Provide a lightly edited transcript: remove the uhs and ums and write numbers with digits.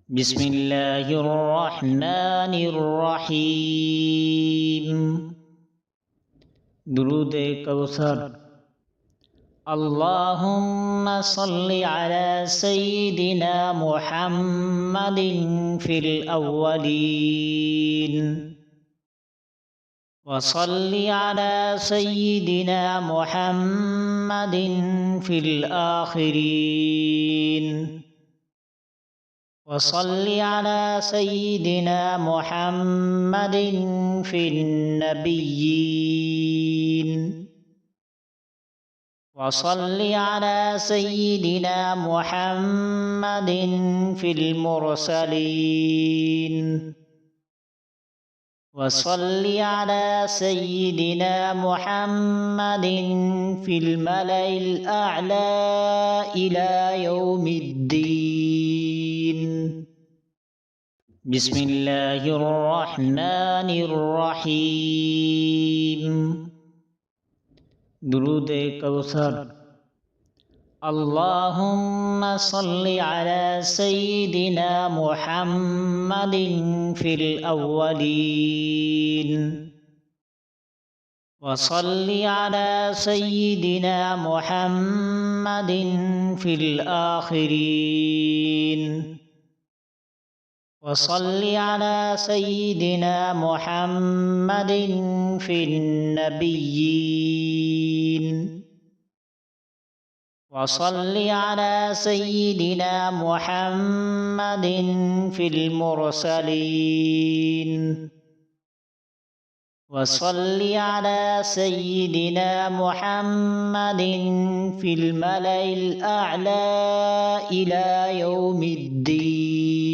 بسم الله الرحمن الرحيم درود كوثر اللهم صل على سيدنا محمد في الأولين وصل على سيدنا محمد في الآخرين وصل على سيدنا محمد في النبيين وصل على سيدنا محمد في المرسلين وصل على سيدنا محمد في الملأ الأعلى إلى يوم الدين بسم الله الرحمن الرحيم درود كوثر اللهم صل على سيدنا محمد في الأولين وصل على سيدنا محمد في الآخرين وصل على سيدنا محمد في النبيين وصل على سيدنا محمد في المرسلين وصل على سيدنا محمد في الملأ الأعلى إلى يوم الدين